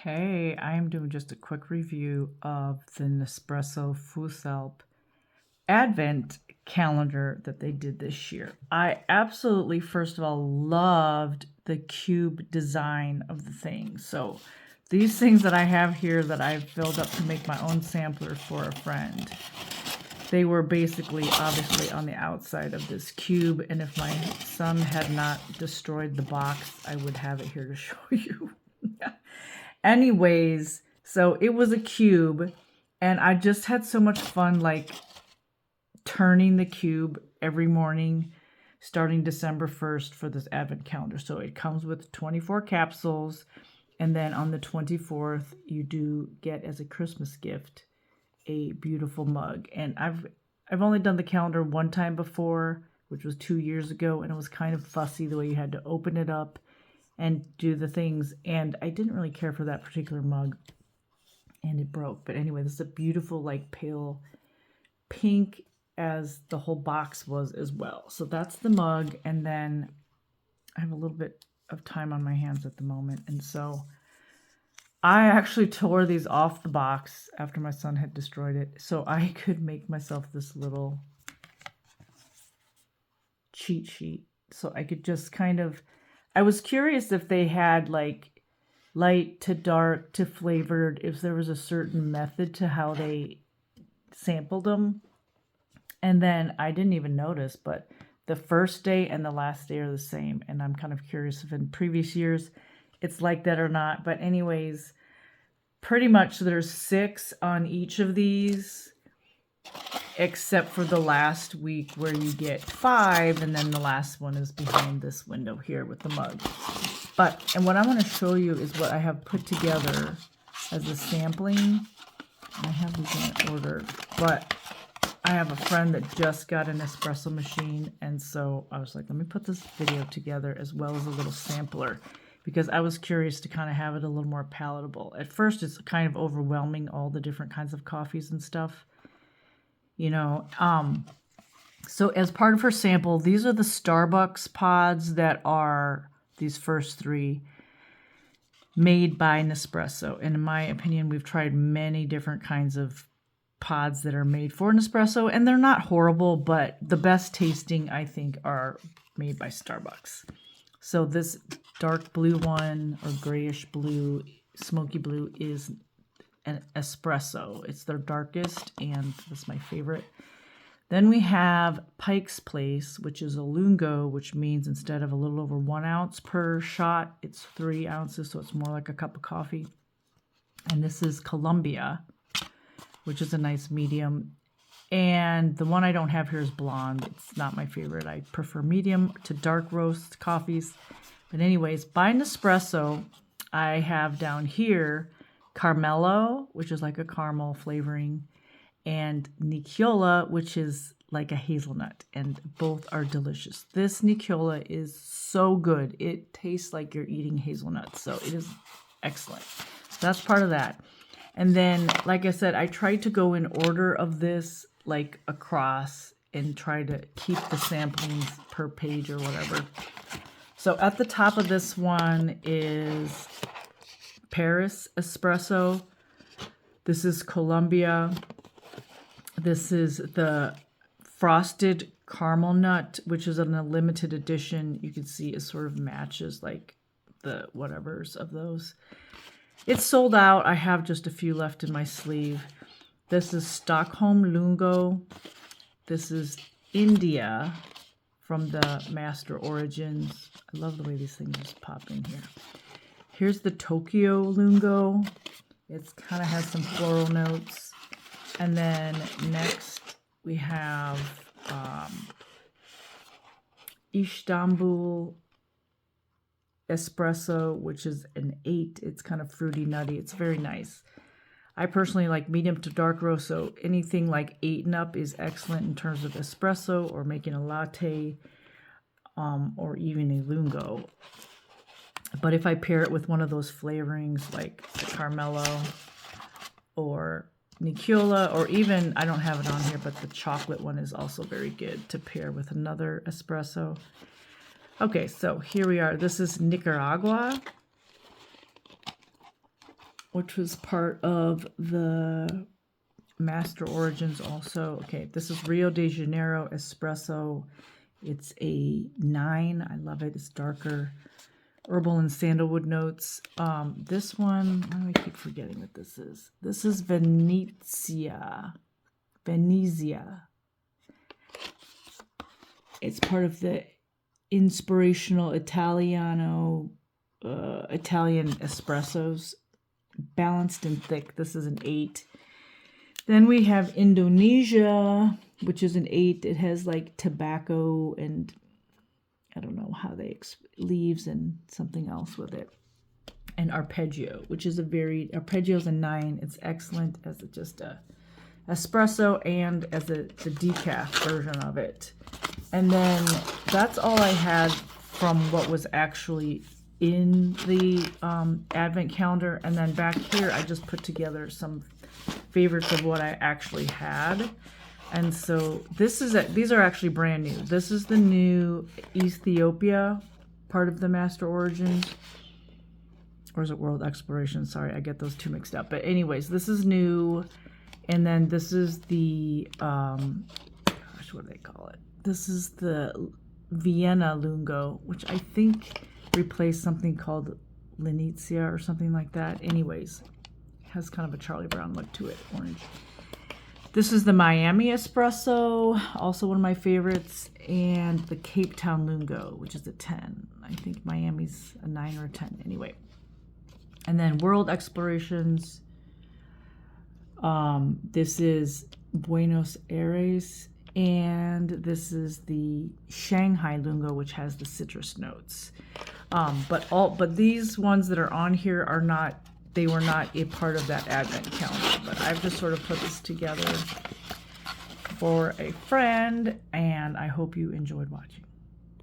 Hey, I am doing just a quick review of the Nespresso fusalp advent calendar that they did this year. I absolutely, first of all, loved the cube design of the thing. So these things that I have here that I've filled up to make my own sampler for a friend, they were basically obviously on the outside of this cube, and if my son had not destroyed the box, I would have it here to show you. Anyways, so it was a cube, and I just had so much fun, like, turning the cube every morning starting December 1st for this advent calendar. So it comes with 24 capsules, and then on the 24th, you do get as a Christmas gift a beautiful mug. And I've only done the calendar one time before, which was 2 years ago, and it was kind of fussy the way you had to open it up and do the things, and I didn't really care for that particular mug, and it broke. But anyway, this is a beautiful, like, pale pink, as the whole box was as well. So that's the mug, and then I have a little bit of time on my hands at the moment, and so I actually tore these off the box after my son had destroyed it, so I could make myself this little cheat sheet, so I could just kind of, I was curious if they had like light to dark to flavored, if there was a certain method to how they sampled them. And then I didn't even notice, but the first day and the last day are the same. And I'm kind of curious if in previous years it's like that or not. But anyways, pretty much there's 6 on each of these, except for the last week where you get 5, and then the last one is behind this window here with the mug. And what I want to show you is what I have put together as a sampling. I have these in order, but I have a friend that just got an espresso machine, and so I was like, let me put this video together as well as a little sampler, because I was curious to kind of have it a little more palatable. At first, it's kind of overwhelming, all the different kinds of coffees and stuff. You know, so as part of her sample, these are the Starbucks pods that are these first 3 made by Nespresso. And in my opinion, we've tried many different kinds of pods that are made for Nespresso, and they're not horrible, but the best tasting, I think, are made by Starbucks. So this dark blue one, or grayish blue, smoky blue, is an espresso. It's their darkest, and that's my favorite. Then we have Pike's Place, which is a lungo, which means instead of a little over 1 ounce per shot, it's 3 ounces, so it's more like a cup of coffee. And this is Columbia, which is a nice medium. And the one I don't have here is blonde. It's not my favorite. I prefer medium to dark roast coffees. But anyways, by Nespresso, I have down here Carmelo, which is like a caramel flavoring, and Nicciola, which is like a hazelnut, and both are delicious. This Nicciola is so good. It tastes like you're eating hazelnuts, so it is excellent. So that's part of that. And then, like I said, I tried to go in order of this, like across, and try to keep the samplings per page or whatever. So at the top of this one is Paris Espresso. This is Columbia. This is the Frosted Caramel Nut, which is in a limited edition. You can see it sort of matches like the whatevers of those. It's sold out. I have just a few left in my sleeve. This is Stockholm Lungo. This is India from the Master Origins. I love the way these things just pop in here. Here's the Tokyo Lungo. It kind of has some floral notes. And then next we have Istanbul Espresso, which is an 8. It's kind of fruity, nutty. It's very nice. I personally like medium to dark roast, so anything like 8 and up is excellent in terms of espresso or making a latte, or even a lungo. But if I pair it with one of those flavorings like the Carmelo or Nicciola, or even, I don't have it on here, but the chocolate one is also very good to pair with another espresso. Okay, so here we are. This is Nicaragua. which was part of the Master Origins also. Okay, this is Rio de Janeiro Espresso. It's a 9. I love it. It's darker. Herbal and sandalwood notes. This one, why do I keep forgetting what this is? This is Venezia. It's part of the inspirational Italian espressos. Balanced and thick. This is an 8. Then we have Indonesia, which is an 8. It has like tobacco and I don't know how they leaves and something else with it. And arpeggio, which is arpeggio is a 9. It's excellent as just a espresso and as the decaf version of it. And then that's all I had from what was actually in the advent calendar. And then back here, I just put together some favorites of what I actually had. And so these are actually brand new. This is the new Ethiopia, part of the Master Origins. Or is it World Exploration? Sorry, I get those two mixed up. But anyways, this is new. And then this is the, gosh, what do they call it? This is the Vienna Lungo, which I think replaced something called Lenizia or something like that. Anyways, has kind of a Charlie Brown look to it, orange. This is the Miami Espresso, also one of my favorites, and the Cape Town Lungo, which is a 10. I think Miami's a 9 or a 10 anyway. And then World Explorations. This is Buenos Aires, and this is the Shanghai Lungo, which has the citrus notes. But these ones that are on here are not. They were not a part of that advent calendar, but I've just sort of put this together for a friend, and I hope you enjoyed watching.